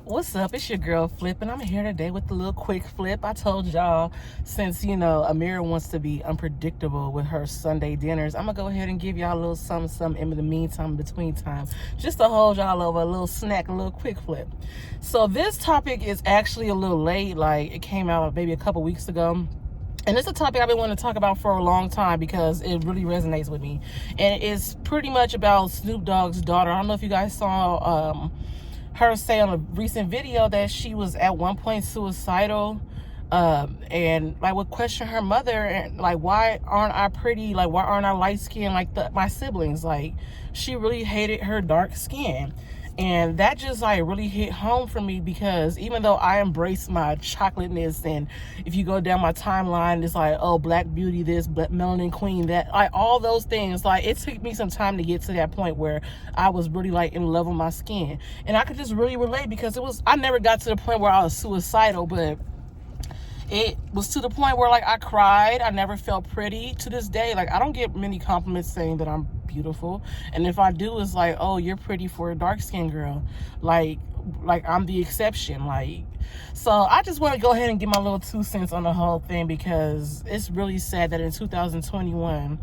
What's up? It's your girl Flip, and I'm here today with the little quick flip. I told y'all, since Amira wants to be unpredictable with her Sunday dinners, I'm gonna go ahead and give y'all a little something in the meantime, between time, just to hold y'all over, a little snack, a little quick flip. So this topic is actually a little late. Like, it came out maybe a couple weeks ago. And it's a topic I've been wanting to talk about for a long time because it really resonates with me. And it's pretty much about Snoop Dogg's daughter. I don't know if you guys saw her say on a recent video that she was at one point suicidal, and like would question her mother and like, why aren't I pretty? Like, why aren't I light skinned like my siblings? Like, she really hated her dark skin. And that just like really hit home for me, because even though I embrace my chocolateness, and if you go down my timeline, it's like, oh, black beauty this, black melanin queen that, like all those things. Like, it took me some time to get to that point where I was really like in love with my skin, and I could just really relate, because I never got to the point where I was suicidal, but it was to the point where like I cried. I never felt pretty. To this day, like, I don't get many compliments saying that I'm beautiful, and if I do, it's like, oh, you're pretty for a dark-skinned girl, like I'm the exception. Like, so I just want to go ahead and give my little 2 cents on the whole thing, because it's really sad that in 2021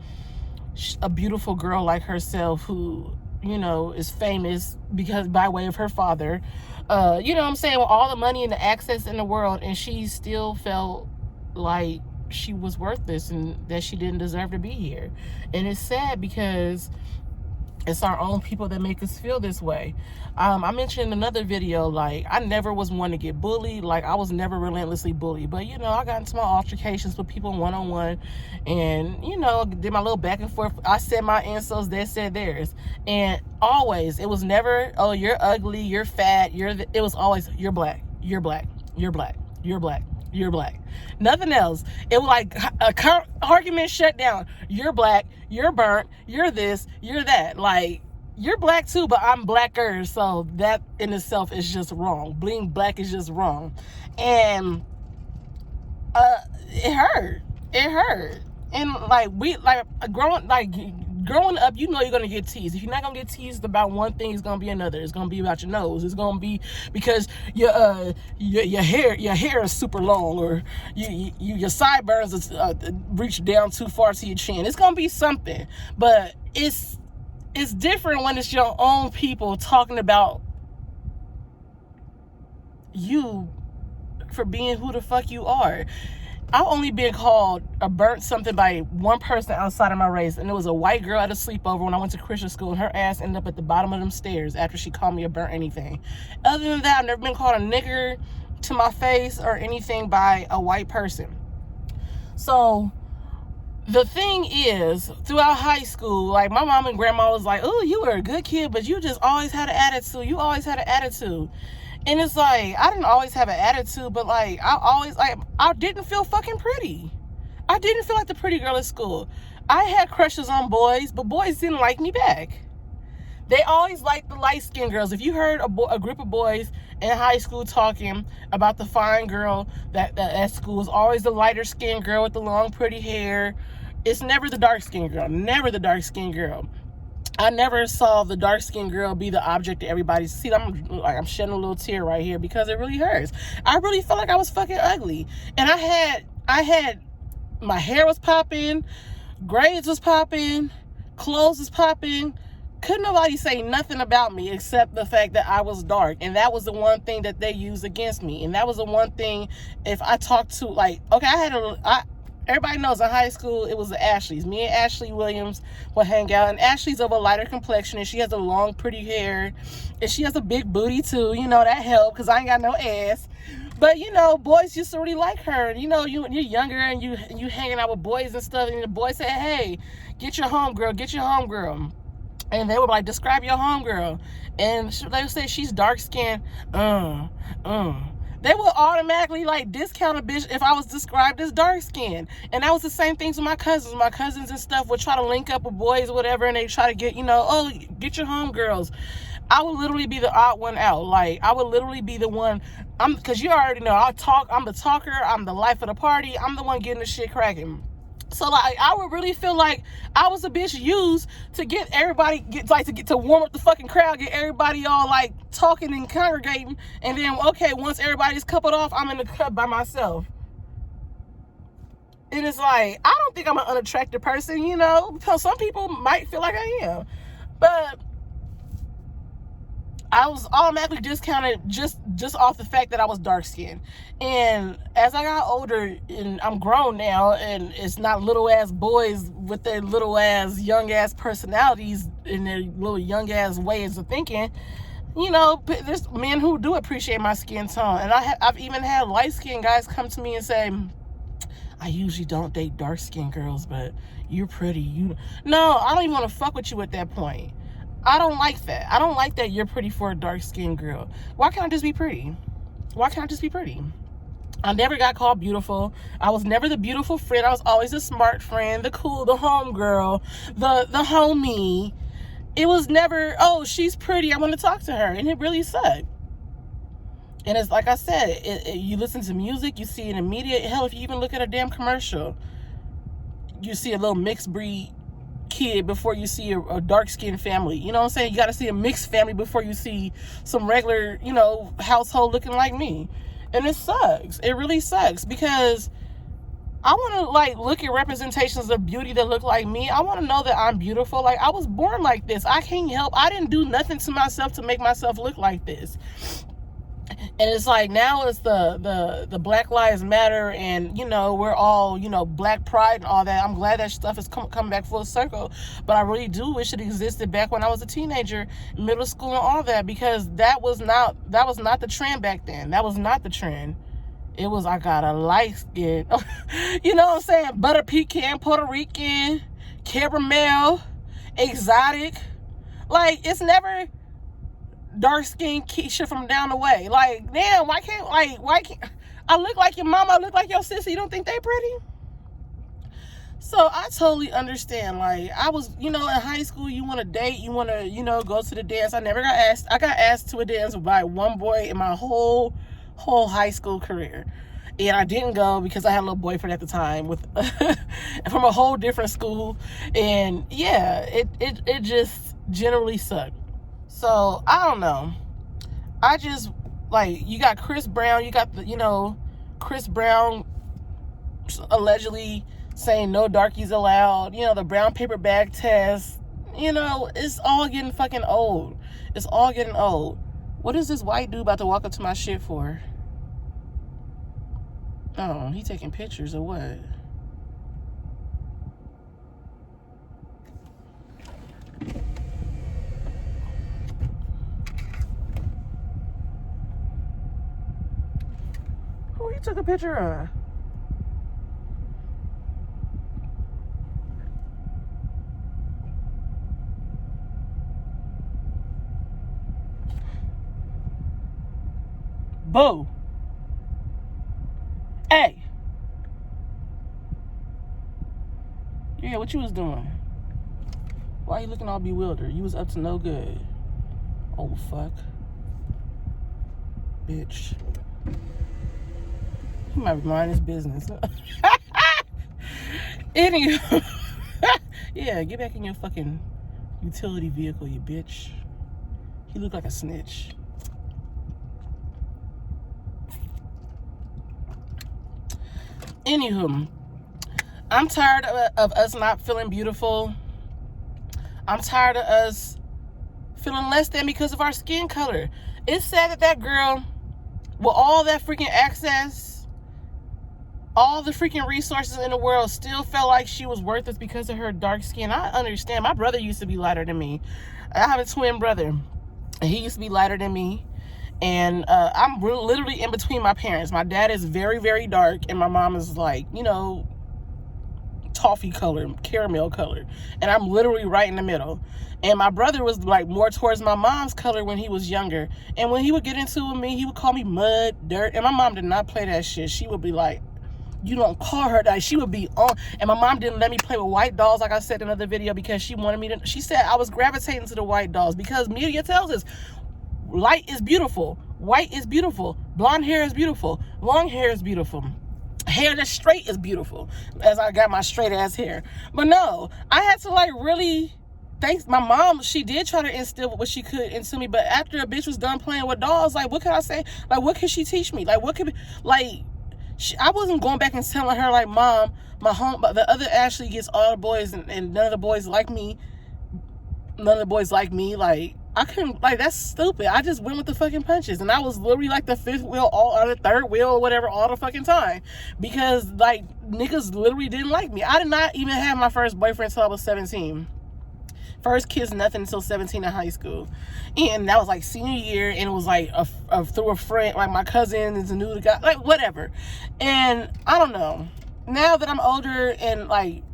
a beautiful girl like herself, who is famous because by way of her father, what I'm saying, with all the money and the access in the world, and she still felt like she was worthless and that she didn't deserve to be here. And it's sad, because it's our own people that make us feel this way. I mentioned in another video, like, I never was one to get bullied. Like, I was never relentlessly bullied, but I got into my altercations with people one-on-one, and did my little back and forth. I said my insults, they said theirs, and always, it was never, oh, you're ugly, you're fat, it was always, you're black, you're black, you're black, you're black, you're black. Nothing else. It was like a argument shut down. You're black, you're burnt, you're this, you're that. Like, you're black too, but I'm blacker. So that in itself is just wrong. Being black is just wrong. And it hurt. It hurt. And like, growing up, you're gonna get teased. If you're not gonna get teased about one thing, it's gonna be another. It's gonna be about your nose. It's gonna be because your hair is super long, or your sideburns reach down too far to your chin. It's gonna be something. But it's different when it's your own people talking about you for being who the fuck you are. I've only been called a burnt something by one person outside of my race, and it was a white girl at a sleepover when I went to Christian school, and her ass ended up at the bottom of them stairs after she called me a burnt anything. Other than that, I've never been called a nigger to my face or anything by a white person. So the thing is, throughout high school, like, my mom and grandma was like, oh, you were a good kid, but you just always had an attitude. You always had an attitude. And it's like, I didn't always have an attitude, but like, I didn't feel fucking pretty. I didn't feel like the pretty girl at school. I had crushes on boys, but boys didn't like me back. They always liked the light-skinned girls. If you heard a group of boys in high school talking about the fine girl that at school, is always the lighter-skinned girl with the long, pretty hair. It's never the dark-skinned girl. Never the dark-skinned girl. I never saw the dark-skinned girl be the object of everybody's. See, I'm shedding a little tear right here, because it really hurts. I really felt like I was fucking ugly, and I had my hair was popping, grades was popping, clothes was popping. Couldn't nobody say nothing about me except the fact that I was dark, and that was the one thing that they used against me. And that was the one thing, if I talked to, like, okay, everybody knows in high school, it was the Ashleys. Me and Ashley Williams would hang out, and Ashley's of a lighter complexion, and she has a long, pretty hair, and she has a big booty too. That helped, because I ain't got no ass. But boys used to really like her. You're younger, and you hanging out with boys and stuff, and the boys say, hey, get your homegirl, get your homegirl. And they would like, describe your homegirl, and they would say she's dark skinned. They would automatically like discount a bitch if I was described as dark skinned. And that was the same things with my cousins. My cousins and stuff would try to link up with boys or whatever, and they try to get, oh, get your homegirls. I would literally be the odd one out. Like, I would literally be the one, because you already know, I'm the talker, I'm the life of the party, I'm the one getting the shit cracking. So like I would really feel like I was a bitch used to get everybody to warm up the fucking crowd, get everybody all like talking and congregating, and then okay, once everybody's coupled off, I'm in the cut by myself. And it's like, I don't think I'm an unattractive person, you know, because some people might feel like I am. But I was automatically discounted just off the fact that I was dark skinned. And as I got older, and I'm grown now, and it's not little ass boys with their little ass young ass personalities and their little young ass ways of thinking, you know, there's men who do appreciate my skin tone. And I've even had light skinned guys come to me and say, I usually don't date dark skinned girls, but you're pretty. No, I don't even want to fuck with you at that point. I don't like that. I don't like that you're pretty for a dark skinned girl. Why can't I just be pretty? Why can't I just be pretty? I never got called beautiful. I was never the beautiful friend. I was always the smart friend, the cool, the homegirl, the homie. It was never, oh, she's pretty, I want to talk to her. And it really sucked. And it's like I said, you listen to music, you see it in media. Hell, if you even look at a damn commercial, you see a little mixed breed kid before you see a dark-skinned family. You know what I'm saying? You got to see a mixed family before you see some regular, you know, household looking like me. And it sucks. It really sucks because I want to, like, look at representations of beauty that look like me. I want to know that I'm beautiful. Like, I was born like this. I can't help. I didn't do nothing to myself to make myself look like this. And it's like now it's the Black Lives Matter, and you know, we're all, you know, Black pride and all that. I'm glad that stuff is coming back full circle, but I really do wish it existed back when I was a teenager, middle school and all that, because that was not the trend back then. That was not the trend. It was, I got a light skin, you know what I'm saying, butter pecan, Puerto Rican, caramel, exotic. Like, it's never dark-skinned Keisha from down the way. Like, damn, why can't I look like your mama, I look like your sister, you don't think they pretty? So I totally understand. Like, I was, you know, in high school, you want to date, you want to, you know, go to the dance. I never got asked. I got asked to a dance by one boy in my whole high school career, and I didn't go because I had a little boyfriend at the time with from a whole different school. And yeah, it just generally sucked. So, I don't know. I just, like, you got Chris Brown, you got the, you know, Chris Brown allegedly saying no darkies allowed, you know, the brown paper bag test, you know, it's all getting fucking old. It's all getting old. What is this white dude about to walk up to my shit for? Oh, he taking pictures or what? Who he took a picture of? Boo. Hey. Yeah, what you was doing? Why you looking all bewildered? You was up to no good. Oh, fuck. Bitch. He might be minding his business. Anyway. Yeah, get back in your fucking utility vehicle, you bitch. He looked like a snitch. Anywho, I'm tired of us not feeling beautiful. I'm tired of us feeling less than because of our skin color. It's sad that that girl, with all that freaking access, all the freaking resources in the world, still felt like she was worthless because of her dark skin. I understand. My brother used to be lighter than me. I have a twin brother, and he used to be lighter than me. And I'm literally in between my parents. My dad is very, very dark, and my mom is like, you know, toffee color, caramel color. And I'm literally right in the middle. And my brother was like more towards my mom's color when he was younger. And when he would get into it with me, he would call me mud, dirt. And my mom did not play that shit. She would be like, you don't call her that. She would be on. And my mom didn't let me play with white dolls, like I said in another video, because she wanted me to. She said I was gravitating to the white dolls because media tells us light is beautiful, white is beautiful, blonde hair is beautiful, long hair is beautiful. Hair that's straight is beautiful, as I got my straight ass hair. But no, I had to like really, thanks my mom, she did try to instill what she could into me, but after a bitch was done playing with dolls, like what could I say? Like what could she teach me? Like what could be, like I wasn't going back and telling her like, Mom, the other Ashley gets all the boys and none of the boys like me. None of the boys like me. Like I couldn't, like that's stupid. I just went with the fucking punches, and I was literally like the fifth wheel, or the third wheel, or whatever, all the fucking time, because like niggas literally didn't like me. I did not even have my first boyfriend until I was 17. First kiss, nothing until 17 in high school, and that was like senior year, and it was like through a friend, like my cousin is a new guy, like whatever. And I don't know. Now that I'm older, and like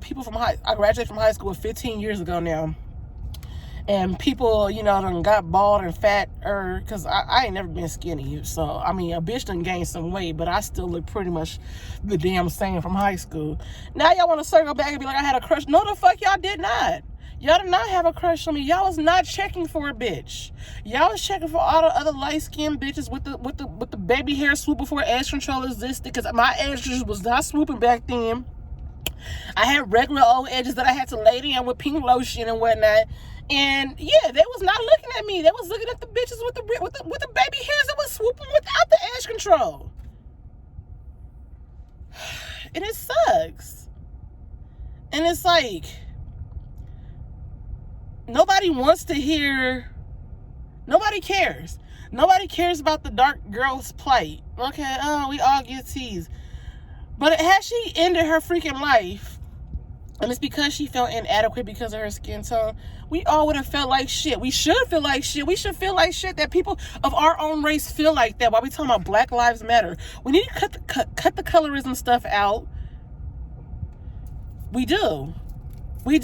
people I graduated from high school 15 years ago now. And people, you know, done got bald and fat, because I ain't never been skinny. So, I mean, a bitch done gained some weight, but I still look pretty much the damn same from high school. Now y'all want to circle back and be like, I had a crush. No, the fuck y'all did not. Y'all did not have a crush on me. Y'all was not checking for a bitch. Y'all was checking for all the other light-skinned bitches with the baby hair swoop before edge control existed, because my edges was not swooping back then. I had regular old edges that I had to lay down with pink lotion and whatnot. And yeah, they was not looking at me. They was looking at the bitches with the baby hairs that was swooping without the edge control. And it sucks. And it's like, nobody wants to hear, nobody cares. Nobody cares about the dark girl's plight. Okay, oh, we all get teased. But has she ended her freaking life, and it's because she felt inadequate because of her skin tone, we all would have felt like shit. We should feel like shit. We should feel like shit that people of our own race feel like that. While we talking about Black Lives Matter, we need to cut the colorism stuff out. We do. We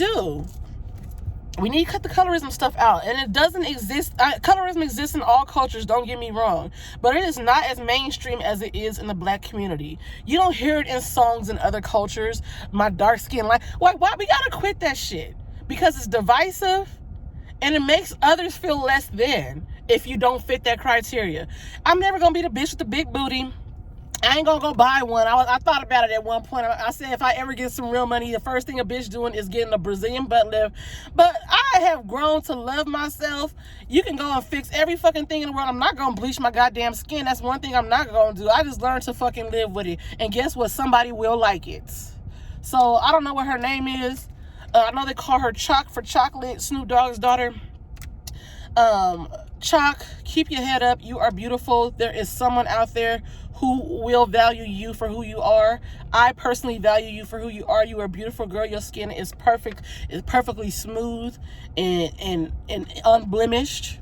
need to cut the colorism stuff out. And it doesn't exist. Colorism exists in all cultures, don't get me wrong. But it is not as mainstream as it is in the black community. You don't hear it in songs in other cultures. My dark skin, like, why we gotta quit that shit? Because it's divisive, and it makes others feel less than if you don't fit that criteria. I'm never gonna be the bitch with the big booty. I ain't gonna go buy one. I thought about it at one point. I said if I ever get some real money, the first thing a bitch doing is getting a Brazilian butt lift. But I have grown to love myself. You can go and fix every fucking thing in the world. I'm not gonna bleach my goddamn skin. That's one thing I'm not gonna do. I just learned to fucking live with it. And guess what? Somebody will like it. So I don't know what her name is. I know they call her Chalk for chocolate, Snoop Dogg's daughter. Chalk, keep your head up. You are beautiful. There is someone out there who will value you for who you are. I personally value you for who you are. You are a beautiful girl. Your skin is perfect. It's perfectly smooth and unblemished.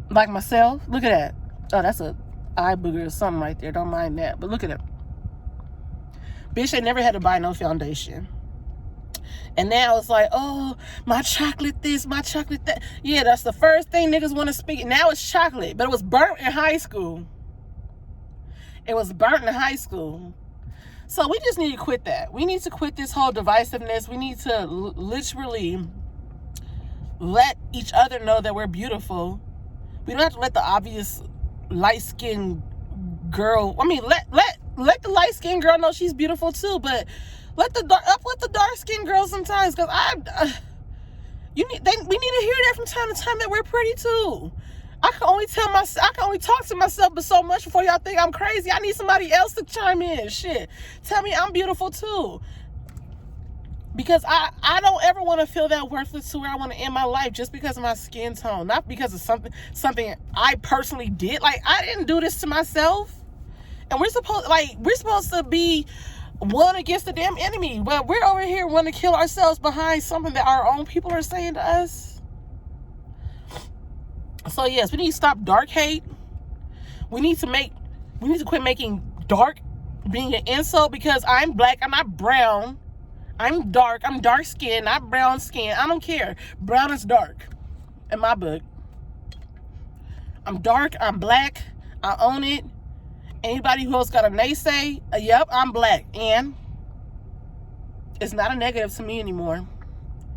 Like myself. Look at that. Oh, that's a eye booger or something right there. Don't mind that. But look at it. Bitch, I never had to buy no foundation. And now it's like, oh, my chocolate this, my chocolate that. Yeah, that's the first thing niggas want to speak. Now it's chocolate. But it was burnt in high school. It was burnt in high school. So we just need to quit that. We need to quit this whole divisiveness. We need to literally let each other know that we're beautiful. We don't have to let the obvious light-skinned girl, I mean, let the light-skinned girl know she's beautiful too, but uplift the dark-skinned girl sometimes, because we need to hear that from time to time that we're pretty too. I can only talk to myself but so much before y'all think I'm crazy. I need somebody else to chime in. Shit. Tell me I'm beautiful too. Because I don't ever want to feel that worthless to where I want to end my life just because of my skin tone. Not because of something I personally did. Like, I didn't do this to myself. And we're supposed to be one against the damn enemy. But we're over here wanting to kill ourselves behind something that our own people are saying to us. So yes, we need to stop dark hate. We need to quit making dark being an insult, because I'm black, I'm not brown. I'm dark skinned, not brown skin. I don't care. Brown is dark in my book. I'm dark, I'm black, I own it. Anybody who else got a naysay, yep, I'm black. And it's not a negative to me anymore.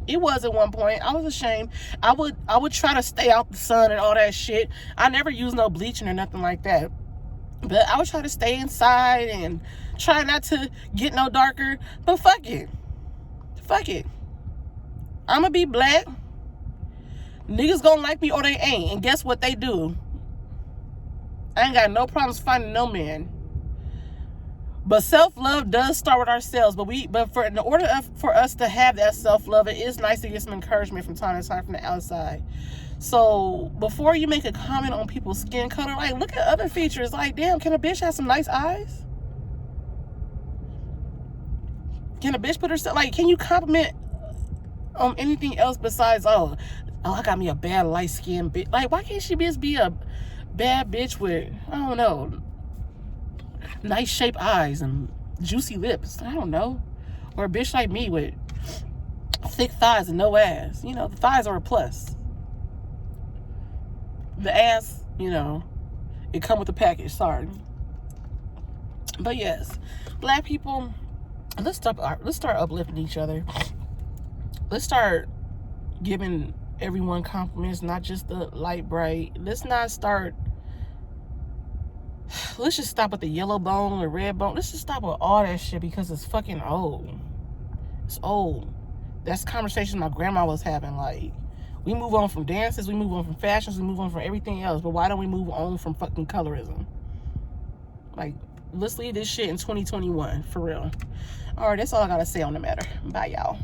It was at one point. I was ashamed. I would try to stay out the sun and all that shit. I never used no bleaching or nothing like that. But I would try to stay inside and try not to get no darker. But fuck it. Fuck it. I'ma be black. Niggas gonna like me or they ain't. And guess what they do? I ain't got no problems finding no man. But self-love does start with ourselves. But in order for us to have that self-love, it is nice to get some encouragement from time to time from the outside. So before you make a comment on people's skin color, like, look at other features. Like, damn, can a bitch have some nice eyes? Can a bitch put herself, like, can you compliment on anything else besides, oh, I got me a bad light-skinned bitch? Like, why can't she just be a bad bitch with, I don't know, nice shaped eyes and juicy lips? I don't know. Or a bitch like me with thick thighs and no ass. You know, the thighs are a plus. The ass, you know, it come with the package. Sorry. But yes, black people, let's start uplifting each other. Let's start giving everyone compliments, not just the light bright. Let's just stop with the yellow bone or red bone. Let's just stop with all that shit because it's fucking old. It's old. That's conversation my grandma was having. Like, we move on from dances, we move on from fashions, we move on from everything else. But why don't we move on from fucking colorism? Like, let's leave this shit in 2021, for real. All right, that's all I gotta say on the matter. Bye, y'all.